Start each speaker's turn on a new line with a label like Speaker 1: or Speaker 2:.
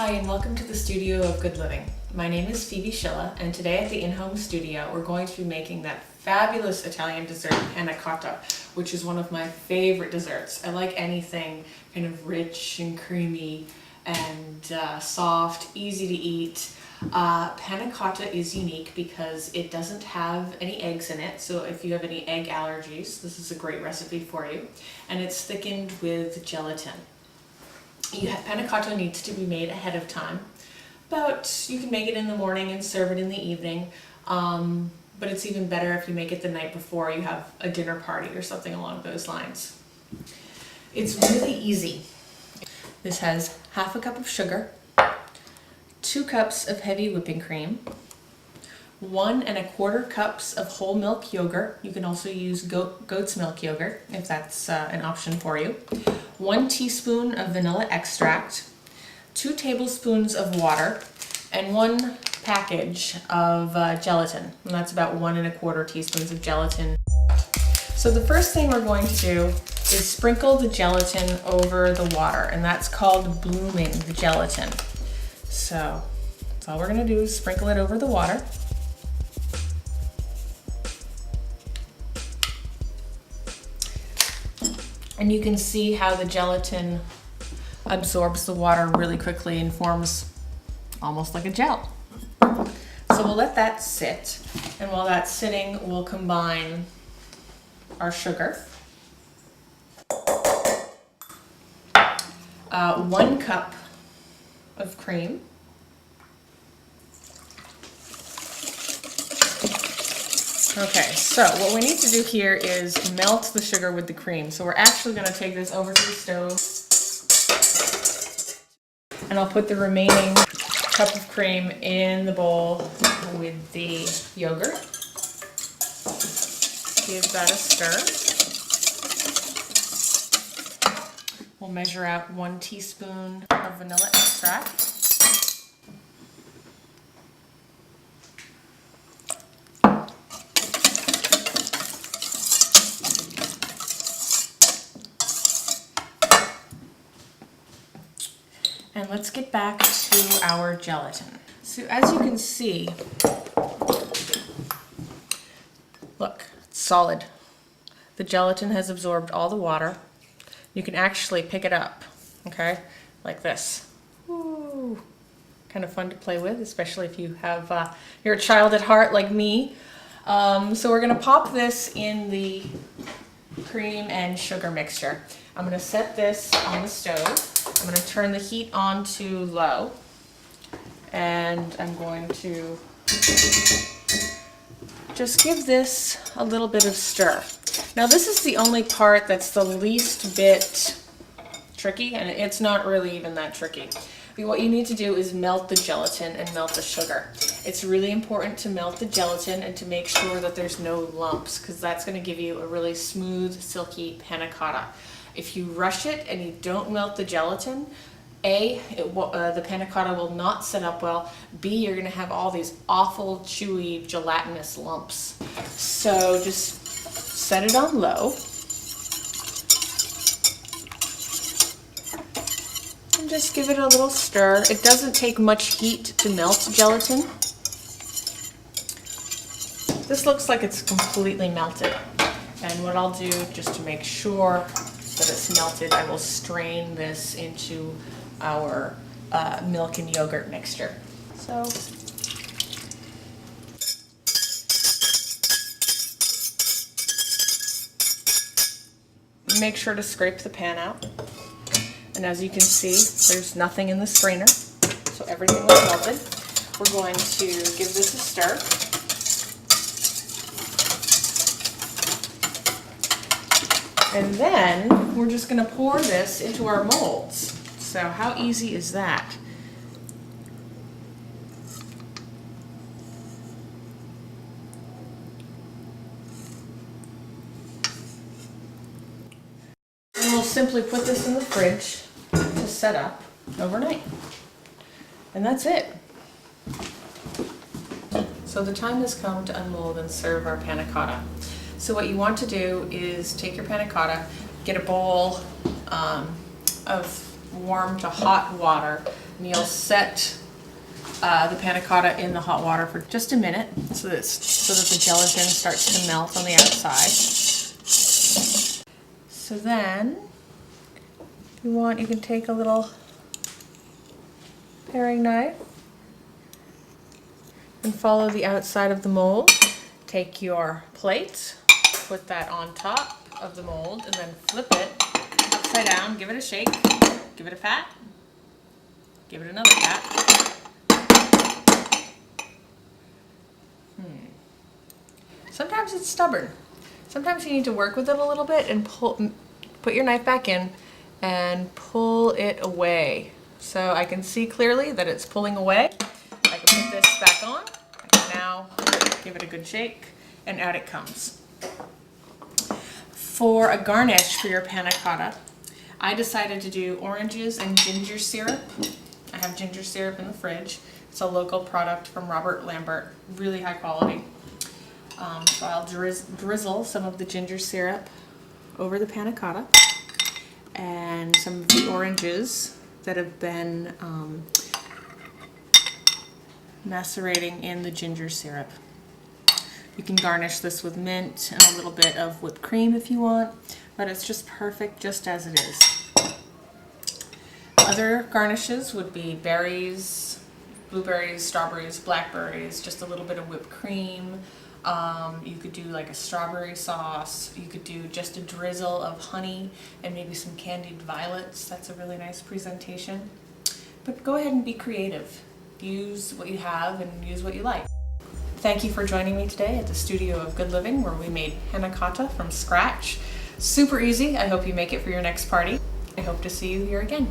Speaker 1: Hi and welcome to the Studio of Good Living. My name is Phoebe Schilla, and today at the in-home studio we're going to be making that fabulous Italian dessert, Panna Cotta, which is one of my favorite desserts. I like anything kind of rich and creamy and soft, easy to eat. Panna Cotta is unique because it doesn't have any eggs in it, so if you have any egg allergies, this is a great recipe for you. And it's thickened with gelatin. Panna Cotta needs to be made ahead of time, but you can make it in the morning and serve it in the evening. But it's even better if you make it the night before you have a dinner party or something along those lines. It's really easy. This has half a cup of sugar, 2 cups of heavy whipping cream, 1 1/4 cups of whole milk yogurt. You can also use goat's milk yogurt if that's an option for you. 1 teaspoon of vanilla extract, 2 tablespoons of water, and 1 package of gelatin. And that's about 1 1/4 teaspoons of gelatin. So the first thing we're going to do is sprinkle the gelatin over the water, and that's called blooming the gelatin. So that's all we're going to do is sprinkle it over the water. And you can see how the gelatin absorbs the water really quickly and forms almost like a gel. So we'll let that sit, and while that's sitting, we'll combine our sugar, 1 cup of cream, okay, so what we need to do here is melt the sugar with the cream. So we're actually going to take this over to the stove, and I'll put the remaining cup of cream in the bowl with the yogurt. Give that a stir. We'll measure out 1 teaspoon of vanilla extract. And let's get back to our gelatin. So as you can see, look, it's solid. The gelatin has absorbed all the water. You can actually pick it up, okay, like this. Ooh, kind of fun to play with, especially if you have you're a child at heart like me. So we're gonna pop this in the cream and sugar mixture. I'm going to set this on the stove. I'm going to turn the heat on to low, and I'm going to just give this a little bit of stir. Now this is the only part that's the least bit tricky, and it's not really even that tricky. What you need to do is melt the gelatin and melt the sugar. It's really important to melt the gelatin and to make sure that there's no lumps, because that's going to give you a really smooth, silky panna cotta. If you rush it and you don't melt the gelatin, the panna cotta will not set up well. B, you're going to have all these awful, chewy, gelatinous lumps. So just set it on low. And just give it a little stir. It doesn't take much heat to melt gelatin. This looks like it's completely melted. And what I'll do, just to make sure that it's melted, I will strain this into our milk and yogurt mixture. So make sure to scrape the pan out. And as you can see, there's nothing in the strainer, so everything was melted. We're going to give this a stir. And then we're just going to pour this into our molds. So how easy is that? And we'll simply put this in the fridge to set up overnight. And that's it. So the time has come to unmold and serve our panna cotta. So what you want to do is take your panna cotta, get a bowl of warm to hot water, And you'll set the panna cotta in the hot water for just a minute so that the gelatin starts to melt on the outside. So then, if you want, you can take a little paring knife and follow the outside of the mold. Take your plate, put that on top of the mold, and then flip it upside down, give it a shake, give it a pat, give it another pat. Sometimes it's stubborn. Sometimes you need to work with it a little bit and put your knife back in and pull it away. So I can see clearly that it's pulling away. I can put this back on. I can now give it a good shake, and out it comes. For a garnish for your panna cotta, I decided to do oranges and ginger syrup. I have ginger syrup in the fridge. It's a local product from Robert Lambert, really high quality. So I'll drizzle some of the ginger syrup over the panna cotta and some of the oranges that have been macerating in the ginger syrup. You can garnish this with mint and a little bit of whipped cream if you want, but it's just perfect just as it is. Other garnishes would be berries, blueberries, strawberries, blackberries, just a little bit of whipped cream. You could do like a strawberry sauce. You could do just a drizzle of honey and maybe some candied violets. That's a really nice presentation. But go ahead and be creative. Use what you have and use what you like. Thank you for joining me today at the studio of Good Living, where we made panna cotta from scratch. Super easy. I hope you make it for your next party. I hope to see you here again.